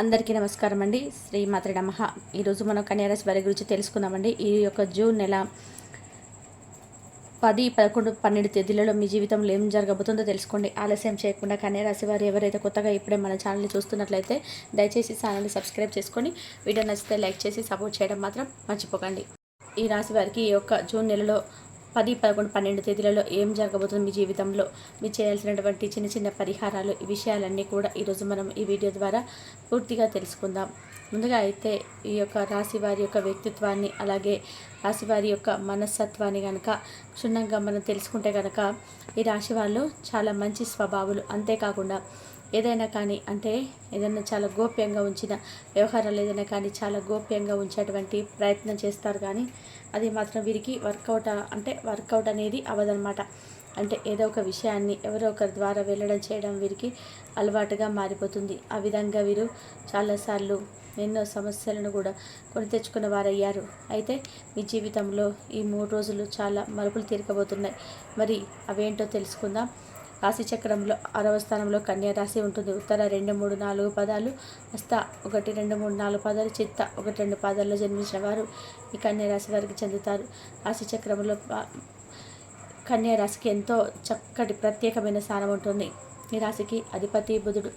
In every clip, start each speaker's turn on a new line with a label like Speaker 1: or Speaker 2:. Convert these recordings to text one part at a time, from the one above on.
Speaker 1: అందరికీ నమస్కారం అండి. శ్రీమాత్రే నమః. ఈరోజు మనం కన్యారాశి వారి గురించి తెలుసుకుందామండి. ఈ యొక్క జూన్ నెల 10, 11, 12 తేదీలలో మీ జీవితంలో ఏం జరగబోతుందో తెలుసుకోండి. ఆలస్యం చేయకుండా కన్యారాశి వారు ఎవరైతే కొత్తగా ఇప్పుడే మన ఛానల్ని చూస్తున్నట్లయితే దయచేసి ఛానల్ని సబ్స్క్రైబ్ చేసుకొని వీడియో నచ్చితే లైక్ చేసి సపోర్ట్ చేయడం మాత్రం మర్చిపోకండి. ఈ రాశి వారికి ఈ యొక్క జూన్ నెలలో 10, 11, 12 తేదీలలో ఏం జరగబోతుంది మీ జీవితంలో, మీరు చేయాల్సినటువంటి చిన్న చిన్న పరిహారాలు, ఈ విషయాలన్నీ కూడా ఈరోజు మనం ఈ వీడియో ద్వారా పూర్తిగా తెలుసుకుందాం. ముందుగా అయితే ఈ యొక్క రాశి వారి యొక్క వ్యక్తిత్వాన్ని, అలాగే రాశి వారి యొక్క మనస్తత్వాన్ని కనుక క్షుణ్ణంగా మనం తెలుసుకుంటే కనుక ఈ రాశి వాళ్ళు చాలా మంచి స్వభావాలు. అంతేకాకుండా ఏదైనా కానీ ఏదైనా చాలా గోప్యంగా ఉంచిన వ్యవహారాలు ఏదైనా కానీ చాలా గోప్యంగా ఉంచేటువంటి ప్రయత్నం చేస్తారు. కానీ అది మాత్రం వీరికి వర్కౌట్ అనేది అవ్వదన్నమాట. ఏదో ఒక విషయాన్ని ఎవరో ఒకరి ద్వారా వెళ్ళడం చేయడం వీరికి అలవాటుగా మారిపోతుంది. ఆ విధంగా వీరు చాలాసార్లు ఎన్నో సమస్యలను కూడా కొని తెచ్చుకున్న వారయ్యారు. అయితే మీ జీవితంలో ఈ 3 రోజులు చాలా మలుపులు తిరగబోతున్నాయి. మరి అవేంటో తెలుసుకుందాం. రాశి చక్రంలో 6వ స్థానంలో కన్యా రాశి ఉంటుంది. ఉత్తర 2, 3, 4 పాదాలు, హస్త 1, 2, 3, 4 పాదాలు, చిత్త 1, 2 పాదాల్లో జన్మించిన వారు ఈ కన్యా రాశి వారికి చెందుతారు. రాశి చక్రంలో కన్యా రాశికి ఎంతో చక్కటి ప్రత్యేకమైన స్థానం ఉంటుంది. ఈ రాశికి అధిపతి బుధుడు.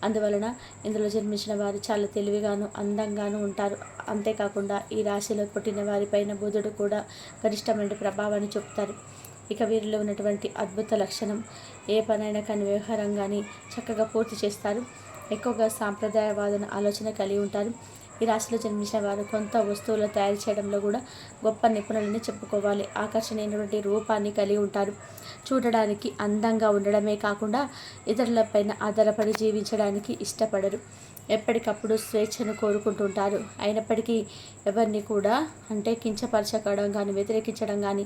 Speaker 1: అందువలన ఇందులో జన్మించిన వారు చాలా తెలివిగాను అందంగాను ఉంటారు. అంతేకాకుండా ఈ రాశిలో పుట్టిన వారిపైన బుధుడు కూడా గరిష్టమైన ప్రభావాన్ని చూపుతారు. ఇక వీరిలో ఉన్నటువంటి అద్భుత లక్షణం, ఏ పనైనా కానీ వ్యవహారం కానీ చక్కగా పూర్తి చేస్తారు. ఎక్కువగా సాంప్రదాయవాదన ఆలోచన కలిగి ఉంటారు. ఈ రాశిలో జన్మించిన వారు కొంత వస్తువులు తయారు చేయడంలో కూడా గొప్ప నిపుణులని చెప్పుకోవాలి. ఆకర్షణీయమైనటువంటి రూపాన్ని కలిగి ఉంటారు. చూడడానికి అందంగా ఉండడమే కాకుండా ఇతరులపైన ఆధారపడి జీవించడానికి ఇష్టపడరు. ఎప్పటికప్పుడు స్వేచ్ఛను కోరుకుంటుంటారు. అయినప్పటికీ ఎవరిని కూడా కించపరచడం కానీ వ్యతిరేకించడం కానీ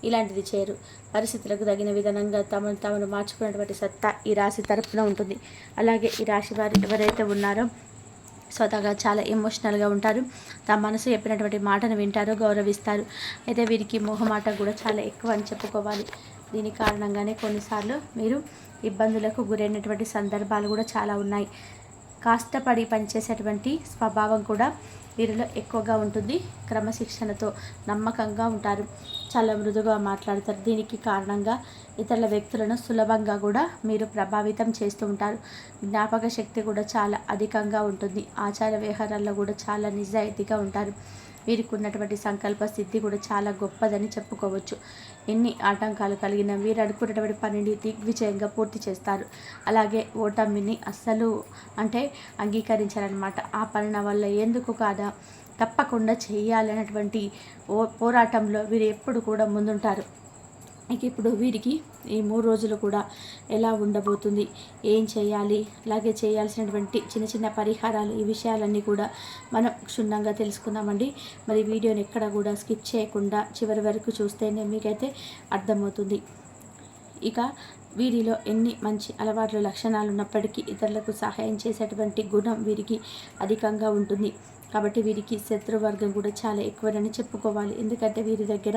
Speaker 1: ఇలాంటిది చేయరు. పరిస్థితులకు తగిన విధానంగా తమను మార్చుకున్నటువంటి సత్తా ఈ రాశి తరపున ఉంటుంది. అలాగే ఈ రాశి వారు ఎవరైతే ఉన్నారో స్వతహాగా చాలా ఎమోషనల్గా ఉంటారు. తమ మనసు చెప్పినటువంటి మాటను వింటారు, గౌరవిస్తారు. అయితే వీరికి మొహమాట కూడా చాలా ఎక్కువ అని చెప్పుకోవాలి. దీని కారణంగానే కొన్నిసార్లు మీరు ఇబ్బందులకు గురైనటువంటి సందర్భాలు కూడా చాలా ఉన్నాయి. కష్టపడి పనిచేసేటువంటి స్వభావం కూడా వీరిలో ఎక్కువగా ఉంటుంది. క్రమశిక్షణతో నమ్మకంగా ఉంటారు. చాలా మృదుగా మాట్లాడతారు. దీనికి కారణంగా ఇతరుల వ్యక్తులను సులభంగా కూడా మీరు ప్రభావితం చేస్తూ ఉంటారు. జ్ఞాపక శక్తి కూడా చాలా అధికంగా ఉంటుంది. ఆచార వ్యవహారాల్లో కూడా చాలా నిజాయితీగా ఉంటారు. వీరికి ఉన్నటువంటి సంకల్ప సిద్ధి కూడా చాలా గొప్పదని చెప్పుకోవచ్చు. ఎన్ని ఆటంకాలు కలిగిన వీరు అనుకున్నటువంటి పనిని దిగ్విజయంగా పూర్తి చేస్తారు. అలాగే ఓటమిని అస్సలు అంగీకరించారనమాట. ఆ పని వల్ల ఎందుకు కాదా తప్పకుండా చేయాలన్నటువంటి పోరాటంలో వీరు ఎప్పుడు కూడా ముందుంటారు. ఇప్పుడు వీరికి ఈ 3 రోజులు కూడా ఎలా ఉండబోతుంది, ఏం చేయాలి, అలాగే చేయాల్సినటువంటి చిన్న చిన్న పరిహారాలు, ఈ విషయాలన్నీ కూడా మనం క్షుణ్ణంగా తెలుసుకుందామండి. మరి వీడియోని ఎక్కడ కూడా స్కిప్ చేయకుండా చివరి వరకు చూస్తేనే మీకైతే అర్థమవుతుంది. ఇక వీరిలో ఎన్ని మంచి అలవాట్ల లక్షణాలు ఉన్నప్పటికీ ఇతరులకు సహాయం చేసేటువంటి గుణం వీరికి అధికంగా ఉంటుంది. కాబట్టి వీరికి శత్రువర్గం కూడా చాలా ఎక్కువని చెప్పుకోవాలి. ఎందుకంటే వీరి దగ్గర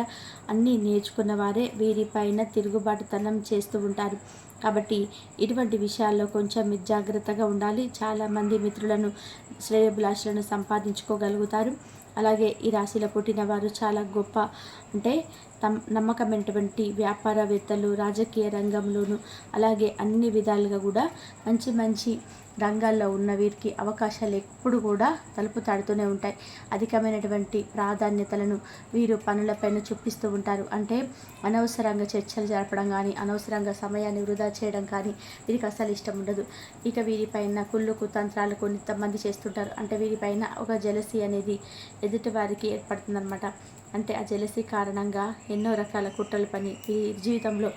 Speaker 1: అన్నీ నేర్చుకున్న వారే వీరిపైన తిరుగుబాటుతనం చేస్తూ ఉంటారు. కాబట్టి ఇటువంటి విషయాల్లో కొంచెం మీరు జాగ్రత్తగా ఉండాలి. చాలామంది మిత్రులను, శ్రేయోభిలాషులను సంపాదించుకోగలుగుతారు. అలాగే ఈ రాశిలో పుట్టిన వారు చాలా గొప్ప నమ్మకమైనటువంటి వ్యాపారవేత్తలు, రాజకీయ రంగంలోనూ అలాగే అన్ని విధాలుగా కూడా మంచి మంచి రంగాల్లో ఉన్న వీరికి అవకాశాలు ఎప్పుడు కూడా తలుపు తడుతూనే ఉంటాయి. అధికమైనటువంటి ప్రాధాన్యతలను వీరు పనులపైన చూపిస్తూ ఉంటారు. అనవసరంగా చర్చలు జరపడం కానీ, అనవసరంగా సమయాన్ని వృధా చేయడం కానీ వీరికి అసలు ఇష్టం ఉండదు. ఇక వీరిపైన కుళ్ళు కుతంత్రాలు కొంతమంది చేస్తుంటారు. వీరిపైన ఒక జెలసీ అనేది ఎదుటి వారికి ఏర్పడుతుందన్నమాట. ఆ జెలసీ కారణంగా ఎన్నో రకాల కుట్రలు పని వీరి జీవితంలో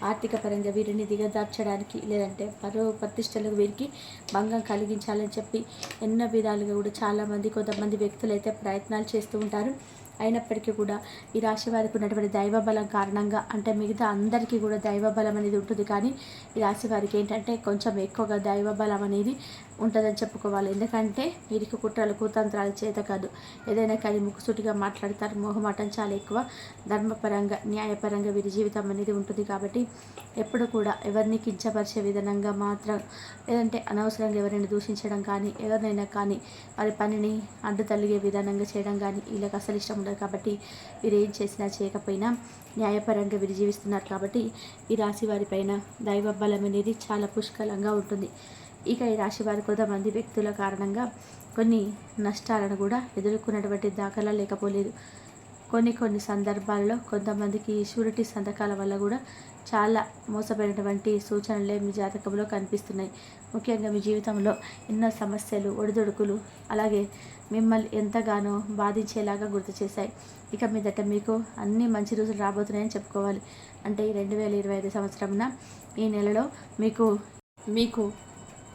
Speaker 1: ఆర్థిక పరంగా వీరిని దిగదార్చడానికి, లేదంటే పరువు ప్రతిష్టలకు వీరికి భంగం కలిగించాలని చెప్పి ఎన్నో విధాలుగా కూడా కొంతమంది వ్యక్తులు అయితే ప్రయత్నాలు చేస్తూ ఉంటారు. అయినప్పటికీ కూడా ఈ రాశి వారికి ఉన్నటువంటి దైవబలం కారణంగా, మిగతా అందరికీ కూడా దైవబలం అనేది ఉంటుంది. కానీ ఈ రాశి వారికి కొంచెం ఎక్కువగా దైవబలం అనేది ఉంటుందని చెప్పుకోవాలి. ఎందుకంటే వీరికి కుట్రలు కుతంత్రాల చేత కాదు, ఏదైనా కానీ ముక్కుసూటిగా మాట్లాడతారు. మొహమాటం చాలా ఎక్కువ. ధర్మపరంగా న్యాయపరంగా వీరి జీవితం అనేది ఉంటుంది. కాబట్టి ఎప్పుడు కూడా ఎవరిని కించపరిచే విధంగా మాత్రం, లేదంటే అనవసరంగా ఎవరైనా దూషించడం కానీ, ఎవరినైనా కానీ వారి పనిని అడ్డు తల్లిగే విధానంగా చేయడం కానీ వీళ్ళకి అసలు ఇష్టం ఉండదు. కాబట్టి వీరు ఏం చేసినా చేయకపోయినా న్యాయపరంగా వీరు జీవిస్తున్నారు. కాబట్టి ఈ రాశి వారిపైన దైవ బలం అనేది చాలా పుష్కలంగా ఉంటుంది. ఇక ఈ రాశి వారి కొంతమంది వ్యక్తుల కారణంగా కొన్ని నష్టాలను కూడా ఎదుర్కొన్నటువంటి దాఖలా లేకపోలేదు. కొన్ని సందర్భాల్లో కొంతమందికి షూరిటీ సంతకాల వల్ల కూడా చాలా మోసపోయినటువంటి సూచనలే మీ జాతకంలో కనిపిస్తున్నాయి. ముఖ్యంగా మీ జీవితంలో ఎన్నో సమస్యలు, ఒడిదుడుకులు అలాగే మిమ్మల్ని ఎంతగానో బాధించేలాగా గుర్తు చేశాయి. ఇక మీదట మీకు అన్ని మంచి రోజులు రాబోతున్నాయని చెప్పుకోవాలి. అంటే ఈ 2025 సంవత్సరంన ఈ నెలలో మీకు మీకు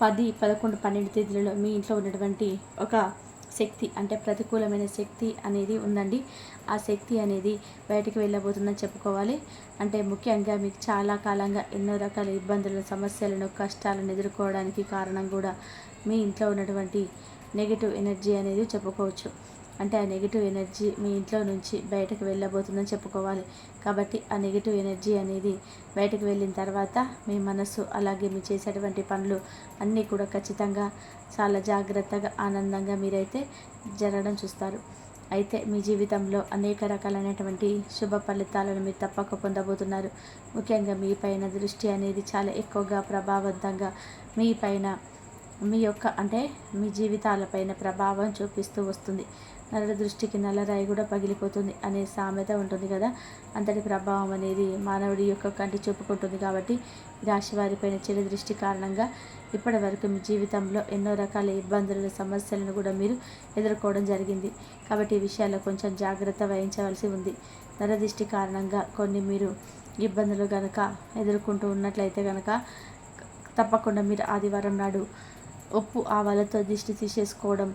Speaker 1: 10, 11, 12 తేదీలలో మీ ఇంట్లో ఉన్నటువంటి ఒక శక్తి, అంటే ప్రతికూలమైన శక్తి అనేది ఉందండి. ఆ శక్తి అనేది బయటికి వెళ్ళబోతుందని చెప్పుకోవాలి. అంటే ముఖ్యంగా మీకు చాలా కాలంగా ఎన్నో రకాల ఇబ్బందులను, సమస్యలను, కష్టాలను ఎదుర్కోవడానికి కారణం కూడా మీ ఇంట్లో ఉన్నటువంటి నెగిటివ్ ఎనర్జీ అనేది చెప్పుకోవచ్చు. అంటే ఆ నెగిటివ్ ఎనర్జీ మీ ఇంట్లో నుంచి బయటకు వెళ్ళబోతుందని చెప్పుకోవాలి. కాబట్టి ఆ నెగిటివ్ ఎనర్జీ అనేది బయటకు వెళ్ళిన తర్వాత మీ మనసు అలాగే మీ చేసేటువంటి పనులు అన్నీ కూడా ఖచ్చితంగా చాలా జాగ్రత్తగా, ఆనందంగా మీరైతే జరగడం చూస్తారు. అయితే మీ జీవితంలో అనేక రకాలైనటువంటి శుభ ఫలితాలను మీరు తప్పక పొందబోతున్నారు. ముఖ్యంగా మీ పైన దృష్టి అనేది చాలా ఎక్కువగా ప్రభావవంతంగా మీ పైన, మీ యొక్క అంటే మీ జీవితాలపైన ప్రభావం చూపిస్తూ వస్తుంది. నరుల దృష్టికి నల్లరాయి కూడా పగిలిపోతుంది అనే సామెత ఉంటుంది కదా. అంతటి ప్రభావం అనేది మానవుడి యొక్క కంటి చూపుకుంటుంది. కాబట్టి రాశి వారిపైన చెడు దృష్టి కారణంగా ఇప్పటి వరకు మీ జీవితంలో ఎన్నో రకాల ఇబ్బందులను, సమస్యలను కూడా మీరు ఎదుర్కోవడం జరిగింది. కాబట్టి ఈ విషయాల్లో కొంచెం జాగ్రత్త వహించవలసి ఉంది. నరదృష్టి కారణంగా కొన్ని మీరు ఇబ్బందులు కనుక ఎదుర్కొంటూ ఉన్నట్లయితే కనుక తప్పకుండా మీరు ఆదివారం నాడు ఉప్పు ఆవాలతో దిష్టి తీసేసుకోవడం,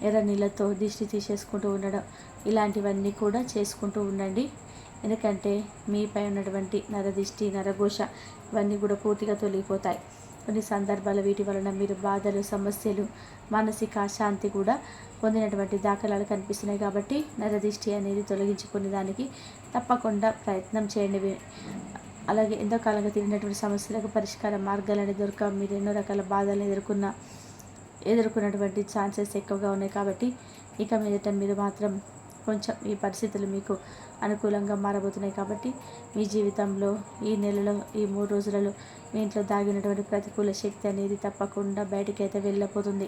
Speaker 1: ఎర్ర నీళ్ళతో దిష్టి తీసేసుకుంటూ ఉండడం, ఇలాంటివన్నీ కూడా చేసుకుంటూ ఉండండి. ఎందుకంటే మీపై ఉన్నటువంటి నరదిష్టి, నరఘోష ఇవన్నీ కూడా పూర్తిగా తొలగిపోతాయి. కొన్ని సందర్భాలు వీటి వలన మీరు బాధలు, సమస్యలు, మానసిక అశాంతి కూడా పొందినటువంటి దాఖలాలు కనిపిస్తున్నాయి. కాబట్టి నరదిష్టి అనేది తొలగించుకునే దానికి తప్పకుండా ప్రయత్నం చేయండి. అలాగే ఎంతో కాలంగా తిరిగినటువంటి సమస్యలకు పరిష్కార మార్గాలని దొరక మీరు ఎన్నో రకాల బాధలను ఎదుర్కొన్నటువంటి ఛాన్సెస్ ఎక్కువగా ఉన్నాయి. కాబట్టి ఇక మీదట మీరు మాత్రం కొంచెం ఈ పరిస్థితులు మీకు అనుకూలంగా మారబోతున్నాయి. కాబట్టి మీ జీవితంలో ఈ నెలలో, ఈ 3 రోజులలో మీ ఇంట్లో దాగినటువంటి ప్రతికూల శక్తి అనేది తప్పకుండా బయటికి అయితే వెళ్ళిపోతుంది.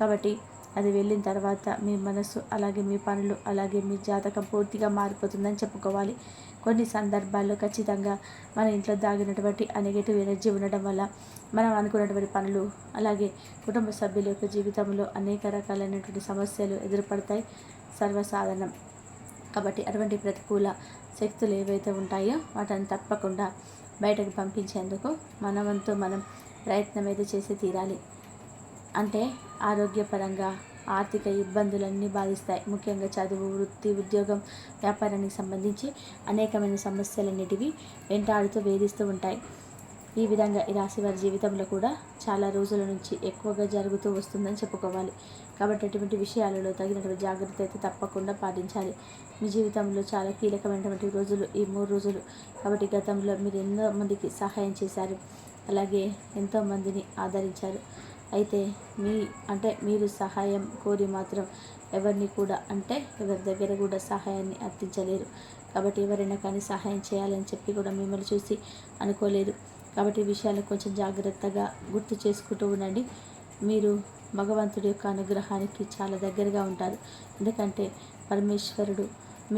Speaker 1: కాబట్టి అది వెళ్ళిన తర్వాత మీ మనసు అలాగే మీ పనులు అలాగే మీ జాతకం పూర్తిగా మారిపోతుందని చెప్పుకోవాలి. కొన్ని సందర్భాల్లో ఖచ్చితంగా మన ఇంట్లో దాగినటువంటి ఆ నెగిటివ్ ఎనర్జీ ఉండడం వల్ల మనం అనుకున్నటువంటి పనులు అలాగే కుటుంబ సభ్యుల యొక్క జీవితంలో అనేక రకాలైనటువంటి సమస్యలు ఎదురుపడతాయి, సర్వసాధారణం. కాబట్టి అటువంటి ప్రతికూల శక్తులు ఏవైతే ఉంటాయో వాటిని తప్పకుండా బయటకు పంపించేందుకు మన వంతు మనం ప్రయత్నం అయితే చేసి తీరాలి. అంటే ఆరోగ్యపరంగా ఆర్థిక ఇబ్బందులన్నీ బాధిస్తాయి. ముఖ్యంగా చదువు, వృత్తి, ఉద్యోగం, వ్యాపారానికి సంబంధించి అనేకమైన సమస్యలన్నిటివి వెంటాడుతూ వేధిస్తూ ఉంటాయి. ఈ విధంగా ఈ రాశి వారి జీవితంలో కూడా చాలా రోజుల నుంచి ఎక్కువగా జరుగుతూ వస్తుందని చెప్పుకోవాలి. కాబట్టి అటువంటి విషయాలలో తగినటువంటి జాగ్రత్త అయితే తప్పకుండా పాటించాలి. మీ జీవితంలో చాలా కీలకమైనటువంటి రోజులు ఈ 3 రోజులు. కాబట్టి గతంలో మీరు ఎన్నో మందికి సహాయం చేశారు, అలాగే ఎంతోమందిని ఆదరించారు. అయితే మీరు సహాయం కోరి మాత్రం ఎవరిని కూడా ఎవరి దగ్గర కూడా సహాయాన్ని అర్థించలేరు. కాబట్టి ఎవరైనా కానీ సహాయం చేయాలని చెప్పి కూడా మిమ్మల్ని చూసి అనుకోలేదు. కాబట్టి ఈ విషయాలు కొంచెం జాగ్రత్తగా గుర్తు చేసుకుంటూ ఉండండి. మీరు భగవంతుడి యొక్క అనుగ్రహానికి చాలా దగ్గరగా ఉంటారు. ఎందుకంటే పరమేశ్వరుడు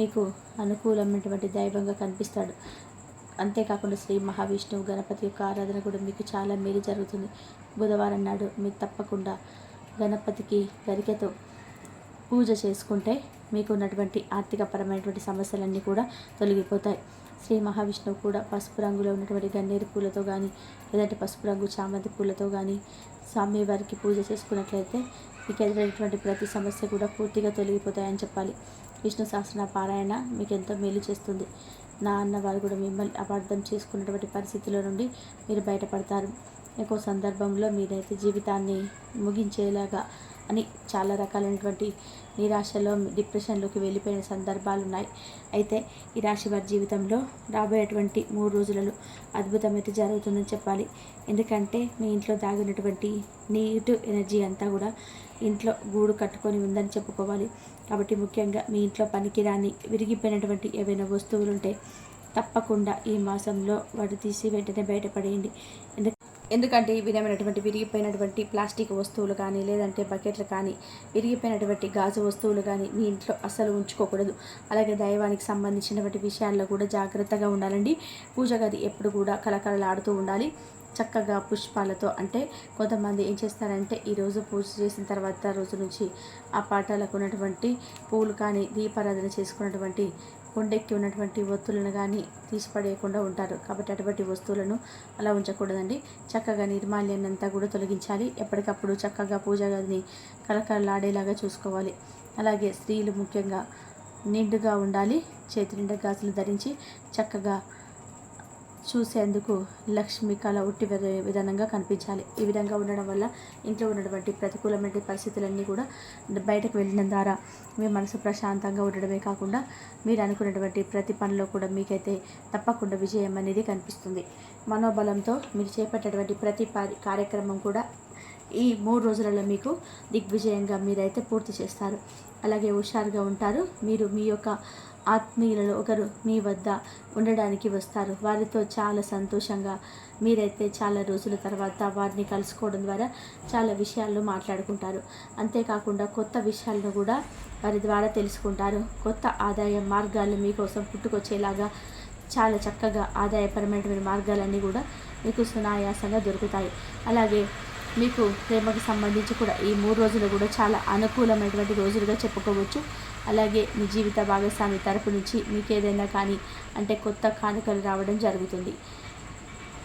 Speaker 1: మీకు అనుకూలమైనటువంటి దైవంగా కనిపిస్తాడు. అంతేకాకుండా శ్రీ మహావిష్ణువు, గణపతి యొక్క ఆరాధన కూడా మీకు చాలా మేలు జరుగుతుంది. బుధవారం నాడు మీరు తప్పకుండా గణపతికి గరికతో పూజ చేసుకుంటే మీకు ఉన్నటువంటి ఆర్థికపరమైనటువంటి సమస్యలన్నీ కూడా తొలగిపోతాయి. శ్రీ మహావిష్ణువు కూడా పసుపు రంగులో ఉన్నటువంటి గన్నేరు పూలతో కానీ, లేదంటే పసుపు రంగు చామంతి పూలతో కానీ స్వామివారికి పూజ చేసుకున్నట్లయితే మీకు ఎదురైనటువంటి ప్రతి సమస్య కూడా పూర్తిగా తొలగిపోతాయని చెప్పాలి. విష్ణు సహస్రనామ పారాయణ మీకు ఎంతో మేలు చేస్తుంది. నా అన్నవారు కూడా మిమ్మల్ని అపార్థం చేసుకున్నటువంటి పరిస్థితుల నుండి మీరు బయటపడతారు. ఇంకో సందర్భంలో మీరైతే జీవితాన్ని ముగించేలాగా అని చాలా రకాలైనటువంటి నిరాశలో డిప్రెషన్లోకి వెళ్ళిపోయిన సందర్భాలు ఉన్నాయి. అయితే ఈ రాశి వారి జీవితంలో రాబోయేటువంటి 3 రోజులలో అద్భుతమైతే జరుగుతుందని చెప్పాలి. ఎందుకంటే మీ ఇంట్లో దాగినటువంటి నెగిటివ్ ఎనర్జీ అంతా కూడా ఇంట్లో గూడు కట్టుకొని ఉందని చెప్పుకోవాలి. కాబట్టి ముఖ్యంగా మీ ఇంట్లో పనికిరాని విరిగిపోయినటువంటి ఏవైనా వస్తువులు ఉంటే తప్పకుండా ఈ మాసంలో వాటి తీసి వెంటనే బయటపడేయండి. ఎందుకంటే ఈ విధమైనటువంటి విరిగిపోయినటువంటి ప్లాస్టిక్ వస్తువులు కానీ, లేదంటే బకెట్లు కానీ, విరిగిపోయినటువంటి గాజు వస్తువులు కానీ మీ ఇంట్లో అస్సలు ఉంచుకోకూడదు. అలాగే దైవానికి సంబంధించినటువంటి విషయాల్లో కూడా జాగ్రత్తగా ఉండాలండి. పూజ గది ఎప్పుడు కూడా కలకలలాడుతూ ఉండాలి. చక్కగా పుష్పాలతో, అంటే కొంతమంది ఏం చేస్తారంటే ఈరోజు పూజ చేసిన తర్వాత రోజు నుంచి ఆ పాటాలకు ఉన్నటువంటి పూలు కానీ, దీపారాధన చేసుకున్నటువంటి కొండెక్కి ఉన్నటువంటి ఒత్తులను కానీ తీసిపడేయకుండా ఉంటారు. కాబట్టి అటువంటి వస్తువులను అలా ఉంచకూడదండి. చక్కగా నిర్మాల్యాన్ని అంతా కూడా తొలగించాలి. ఎప్పటికప్పుడు చక్కగా పూజ గదిని కలకలలాడేలాగా చూసుకోవాలి. అలాగే స్త్రీలు ముఖ్యంగా నిండుగా ఉండాలి. చేతి నిండా గాజులు ధరించి చక్కగా చూసేందుకు లక్ష్మి కళ ఉట్టి విధానంగా కనిపించాలి. ఈ విధంగా ఉండడం వల్ల ఇంట్లో ఉన్నటువంటి ప్రతికూలమైన పరిస్థితులన్నీ కూడా బయటకు వెళ్ళడం ద్వారా మీ మనసు ప్రశాంతంగా ఉండడమే కాకుండా మీరు అనుకున్నటువంటి ప్రతి పనిలో కూడా మీకైతే తప్పకుండా విజయం అనేది కనిపిస్తుంది. మనోబలంతో మీరు చేపట్టేటువంటి ప్రతి కార్యక్రమం కూడా ఈ 3 రోజులలో మీకు దిగ్విజయంగా మీరైతే పూర్తి చేస్తారు. అలాగే హుషారుగా ఉంటారు. మీరు మీ యొక్క ఆత్మీయులలో ఒకరు మీ వద్ద ఉండడానికి వస్తారు. వారితో చాలా సంతోషంగా మీరైతే చాలా రోజుల తర్వాత వారిని కలుసుకోవడం ద్వారా చాలా విషయాలను మాట్లాడుకుంటారు. అంతేకాకుండా కొత్త విషయాలను కూడా వారి ద్వారా తెలుసుకుంటారు. కొత్త ఆదాయ మార్గాలు మీకోసం పుట్టుకొచ్చేలాగా చాలా చక్కగా ఆదాయపరమైనటువంటి మార్గాలన్నీ కూడా మీకు సునాయాసంగా దొరుకుతాయి. అలాగే మీకు ప్రేమకు సంబంధించి కూడా ఈ 3 రోజులు కూడా చాలా అనుకూలమైనటువంటి రోజులుగా చెప్పుకోవచ్చు. అలాగే మీ జీవిత భాగస్వామి తరపు నుంచి మీకు ఏదైనా కానీ అంటే కొత్త కానుకలు రావడం జరుగుతుంది.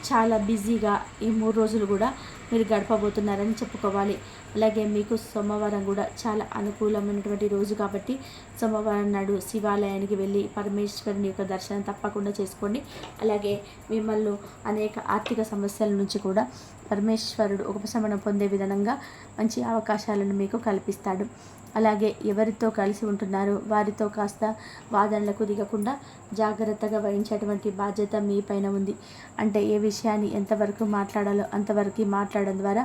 Speaker 1: చాలా బిజీగా ఈ 3 రోజులు కూడా మీరు గడపబోతున్నారని చెప్పుకోవాలి. అలాగే మీకు సోమవారం కూడా చాలా అనుకూలమైనటువంటి రోజు కాబట్టి సోమవారం నాడు శివాలయానికి వెళ్ళి పరమేశ్వరుని యొక్క దర్శనం తప్పకుండా చేసుకోండి. అలాగే మిమ్మల్ని అనేక ఆర్థిక సమస్యల నుంచి కూడా పరమేశ్వరుడు ఉపశమనం పొందే విధంగా మంచి అవకాశాలను మీకు కల్పిస్తాడు. అలాగే ఎవరితో కలిసి ఉంటున్నారో వారితో కాస్త వాదనలకు దిగకుండా జాగ్రత్తగా వహించేటువంటి బాధ్యత మీ పైన ఉంది. అంటే ఏ విషయాన్ని ఎంతవరకు మాట్లాడాలో అంతవరకు మాట్లాడడం ద్వారా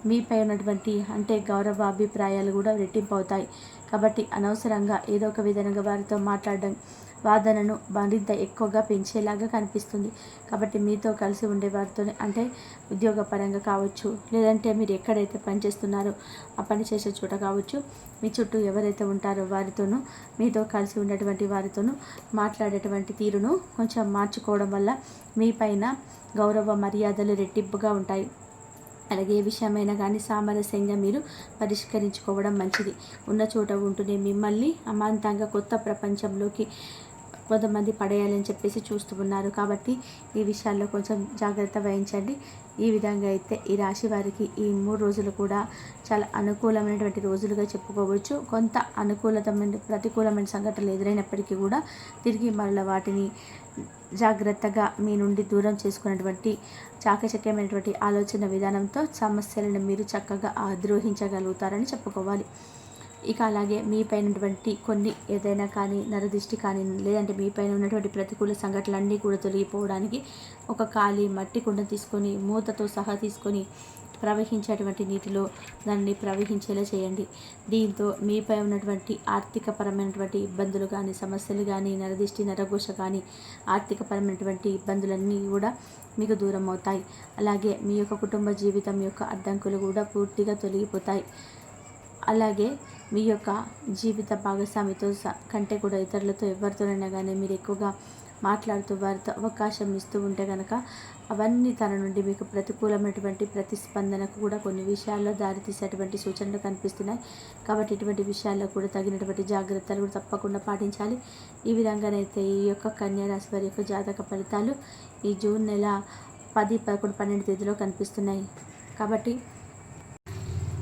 Speaker 1: మీపై ఉన్నటువంటి అంటే గౌరవ అభిప్రాయాలు కూడా రెట్టింపు అవుతాయి. కాబట్టి అనవసరంగా ఏదో ఒక విధంగా వారితో మాట్లాడడం వాదనను మరింత ఎక్కువగా పెంచేలాగా కనిపిస్తుంది. కాబట్టి మీతో కలిసి ఉండే వారితోనే అంటే ఉద్యోగపరంగా కావచ్చు, లేదంటే మీరు ఎక్కడైతే పనిచేస్తున్నారో ఆ పని చేసే చోట కావచ్చు, మీ చుట్టూ ఎవరైతే ఉంటారో వారితోనూ మీతో కలిసి ఉండేటువంటి వారితోనూ మాట్లాడేటువంటి తీరును కొంచెం మార్చుకోవడం వల్ల మీ పైన గౌరవ మర్యాదలు రెట్టింపుగా ఉంటాయి. అలాగే ఏ విషయమైనా కానీ సామరస్యంగా మీరు పరిష్కరించుకోవడం మంచిది. ఉన్న చోట ఉంటూనే మిమ్మల్ని అమాంతంగా కొత్త ప్రపంచంలోకి కొంతమంది పడేయాలని చెప్పేసి చూస్తూ ఉన్నారు. కాబట్టి ఈ విషయాల్లో కొంచెం జాగ్రత్త వహించండి. ఈ విధంగా అయితే ఈ రాశి వారికి ఈ 3 రోజులు కూడా చాలా అనుకూలమైనటువంటి రోజులుగా చెప్పుకోవచ్చు. కొంత అనుకూలమైన ప్రతికూలమైన సంఘటనలు ఎదురైనప్పటికీ కూడా తిరిగి మరల వాటిని జాగ్రత్తగా మీ నుండి దూరం చేసుకున్నటువంటి చాకచక్యమైనటువంటి ఆలోచన విధానంతో సమస్యలను మీరు చక్కగా అధిరోహించగలుగుతారని చెప్పుకోవాలి. ఇక అలాగే మీ పైనటువంటి కొన్ని ఏదైనా కానీ నరదిష్టి కానీ లేదంటే మీ పైన ఉన్నటువంటి ప్రతికూల సంఘటనలన్నీ కూడా తొలగిపోవడానికి ఒక ఖాళీ మట్టి కుండ తీసుకొని మూతతో సహా తీసుకొని ప్రవహించేటువంటి నీటిలో దాన్ని ప్రవహించేలా చేయండి. దీంతో మీపై ఉన్నటువంటి ఆర్థికపరమైనటువంటి ఇబ్బందులు కానీ సమస్యలు కానీ నరదిష్టి నరఘోష కానీ ఆర్థికపరమైనటువంటి ఇబ్బందులన్నీ కూడా మీకు దూరం అవుతాయి. అలాగే మీ యొక్క కుటుంబ జీవితం యొక్క అడ్డంకులు కూడా పూర్తిగా తొలగిపోతాయి. అలాగే మీ యొక్క జీవిత భాగస్వామితో కంటే కూడా ఇతరులతో ఎవరితోనైనా కానీ మీరు ఎక్కువగా మాట్లాడుతూ వారితో అవకాశం ఇస్తూ ఉంటే కనుక అవన్నీ తన నుండి మీకు ప్రతికూలమైనటువంటి ప్రతిస్పందనకు కూడా కొన్ని విషయాల్లో దారితీసేటువంటి సూచనలు కనిపిస్తున్నాయి. కాబట్టి ఇటువంటి విషయాల్లో కూడా తగినటువంటి జాగ్రత్తలు కూడా తప్పకుండా పాటించాలి. ఈ విధంగానైతే ఈ యొక్క కన్యా రాశి వారి యొక్క జాతక ఫలితాలు ఈ జూన్ నెల 10, 11, 12 తేదీలో కనిపిస్తున్నాయి. కాబట్టి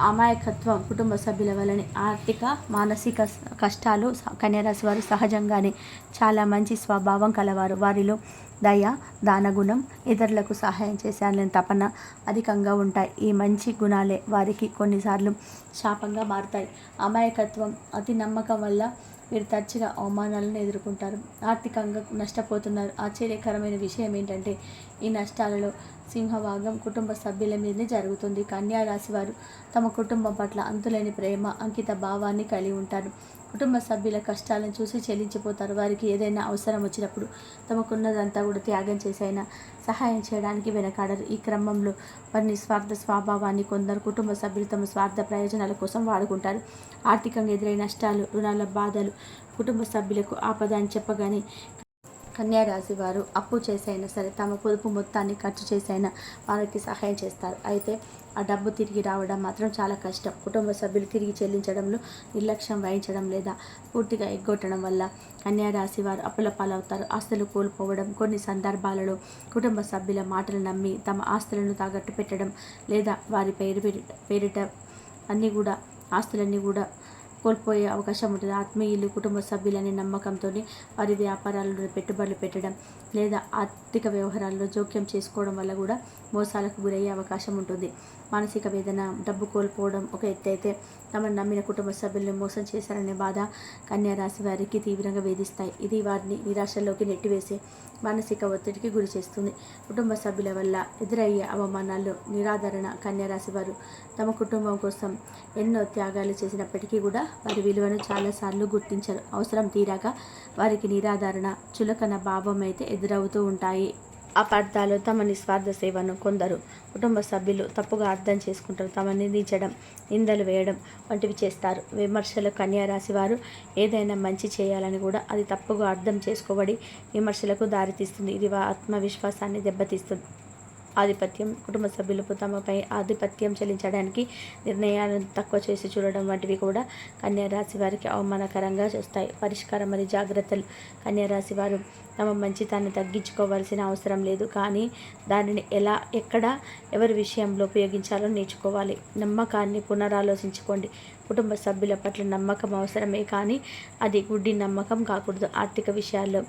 Speaker 1: అమాయకత్వం, కుటుంబ సభ్యుల వలన ఆర్థిక మానసిక కష్టాలు కన్యరాశి వారు సహజంగానే చాలా మంచి స్వభావం కలవారు. వారిలో దయ, దానగుణం, ఇతరులకు సహాయం చేయాలనే తపన అధికంగా ఉంటాయి. ఈ మంచి గుణాలే వారికి కొన్నిసార్లు శాపంగా మారుతాయి. అమాయకత్వం, అతి నమ్మకం వల్ల వీరు తరచుగా అవమానాలను ఎదుర్కొంటారు. ఆర్థికంగా నష్టపోతున్నారు. ఆశ్చర్యకరమైన విషయం ఏంటంటే ఈ నష్టాలలో సింహభాగం కుటుంబ సభ్యుల మీదనే జరుగుతుంది. కన్యా రాశి వారు తమ కుటుంబం పట్ల అంతులేని ప్రేమ, అంకిత భావాన్ని కలిగి ఉంటారు. కుటుంబ సభ్యుల కష్టాలను చూసి చెల్లించిపోతారు. వారికి ఏదైనా అవసరం వచ్చినప్పుడు తమకున్నదంతా కూడా త్యాగం చేసైనా సహాయం చేయడానికి వెనకాడరు. ఈ క్రమంలో వారి నిస్వార్థ స్వభావాన్ని కొందరు కుటుంబ సభ్యులు తమ స్వార్థ ప్రయోజనాల కోసం వాడుకుంటారు. ఆర్థికంగా ఎదురైన నష్టాలు, రుణాల బాధలు కుటుంబ సభ్యులకు ఆపద అని చెప్పగానే కన్యా రాశి వారు అప్పు చేసైనా సరే తమ పొదుపు మొత్తాన్ని ఖర్చు చేసైనా వారికి సహాయం చేస్తారు. అయితే ఆ డబ్బు తిరిగి రావడం మాత్రం చాలా కష్టం. కుటుంబ సభ్యులు తిరిగి చెల్లించడంలో నిర్లక్ష్యం వహించడం లేదా పూర్తిగా ఎగ్గొట్టడం వల్ల కన్యా రాశి వారు అప్పుల పాలవుతారు. ఆస్తులు కోల్పోవడం, కొన్ని సందర్భాలలో కుటుంబ సభ్యుల మాటలు నమ్మి తమ ఆస్తులను తాకట్టు పెట్టడం లేదా వారి పేరిట ఆస్తులన్నీ కూడా కోల్పోయే అవకాశం ఉంటుంది. ఆత్మీయులు, కుటుంబ సభ్యులనే నమ్మకంతో వారి వ్యాపారాలలో పెట్టుబడులు పెట్టడం లేదా ఆర్థిక వ్యవహారాల్లో జోక్యం చేసుకోవడం వల్ల కూడా మోసాలకు గురయ్యే అవకాశం ఉంటుంది. మానసిక వేదన, డబ్బు కోల్పోవడం ఒక ఎత్తు అయితే తమను నమ్మిన కుటుంబ సభ్యులను మోసం చేశారనే బాధ కన్యా రాశి వారికి తీవ్రంగా వేధిస్తాయి. ఇది వారిని నిరాశలోకి నెట్టివేసే మానసిక ఒత్తిడికి గురి చేస్తుంది. కుటుంబ సభ్యుల వల్ల ఎదురయ్యే అవమానాలు, నిరాదరణ కన్యా రాశి వారు తమ కుటుంబం కోసం ఎన్నో త్యాగాలు చేసినప్పటికీ కూడా వారి విలువను చాలాసార్లు గుర్తించరు. అవసరం తీరాక వారికి నిరాదరణ, చులకన భావం అయితే ఎదురవుతూ ఉంటాయి. అపార్థాలు, తమ నిస్వార్థ సేవను కొందరు కుటుంబ సభ్యులు తప్పుగా అర్థం చేసుకుంటారు. తమ నిందించడం, నిందలు వేయడం వంటివి చేస్తారు. విమర్శలు కన్యా రాశి వారు ఏదైనా మంచి చేయాలని కూడా అది తప్పుగా అర్థం చేసుకోబడి విమర్శలకు దారితీస్తుంది. ఇది ఆత్మవిశ్వాసాన్ని దెబ్బతీస్తుంది. కుటుంబ సభ్యులు తమపై ఆధిపత్యం చెల్లించడానికి నిర్ణయాలను తక్కువ చేసి చూడడం వంటివి కూడా కన్యా రాశి వారికి అవమానకరంగా చేస్తాయి. పరిష్కారం మరియు జాగ్రత్తలు. కన్యా రాశి వారు తమ మంచితాన్ని తగ్గించుకోవాల్సిన అవసరం లేదు, కానీ దానిని ఎక్కడ, ఎవరి విషయంలో ఉపయోగించాలో నేర్చుకోవాలి. నమ్మకాన్ని పునరాలోచించుకోండి. కుటుంబ సభ్యుల పట్ల నమ్మకం అవసరమే, కానీ అది గుడ్డి నమ్మకం కాకూడదు. ఆర్థిక విషయాల్లో,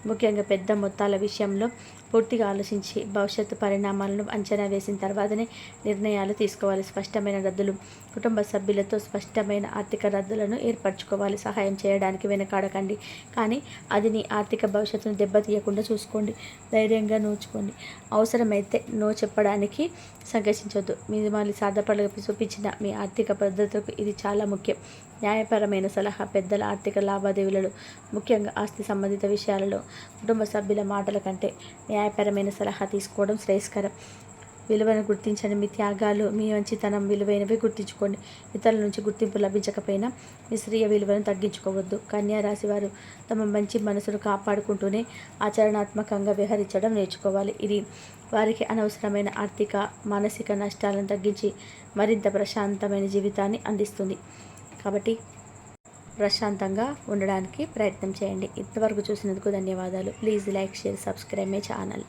Speaker 1: ముఖ్యంగా పెద్ద మొత్తాల విషయంలో పూర్తిగా ఆలోచించి భవిష్యత్తు పరిణామాలను అంచనా వేసిన తర్వాతనే నిర్ణయాలు తీసుకోవాలి. స్పష్టమైన రద్దులు. కుటుంబ సభ్యులతో స్పష్టమైన ఆర్థిక రద్దులను ఏర్పరచుకోవాలి. సహాయం చేయడానికి వెనకాడకండి, కానీ అది నీ ఆర్థిక భవిష్యత్తును దెబ్బతీయకుండా చూసుకోండి. ధైర్యంగా నోచుకోండి. అవసరమైతే నో చెప్పడానికి సంఘర్షించవద్దు. మిమ్మల్ని సాధ్యపడగా చూపించిన మీ ఆర్థిక భద్రతకు ఇది చాలా ముఖ్యం. న్యాయపరమైన సలహా. పెద్దల ఆర్థిక లావాదేవీలలో, ముఖ్యంగా ఆస్తి సంబంధిత విషయాలలో కుటుంబ సభ్యుల మాటల కంటే న్యాయపరమైన సలహా తీసుకోవడం శ్రేయస్కరం. విలువను గుర్తించండి. మీ త్యాగాలు, మీ మంచితనం విలువైనవి గుర్తించుకోండి. ఇతరుల నుంచి గుర్తింపు లభించకపోయినా మీ స్వీయ విలువను తగ్గించుకోవద్దు. కన్యా రాశి వారు తమ మంచి మనసును కాపాడుకుంటూనే ఆచరణాత్మకంగా వ్యవహరించడం నేర్చుకోవాలి. ఇది వారికి అనవసరమైన ఆర్థిక, మానసిక నష్టాలను తగ్గించి మరింత ప్రశాంతమైన జీవితాన్ని అందిస్తుంది. కాబట్టి ప్రశాంతంగా ఉండడానికి ప్రయత్నం చేయండి. ఇంతవరకు చూసినందుకు ధన్యవాదాలు. Please like, share, subscribe my channel.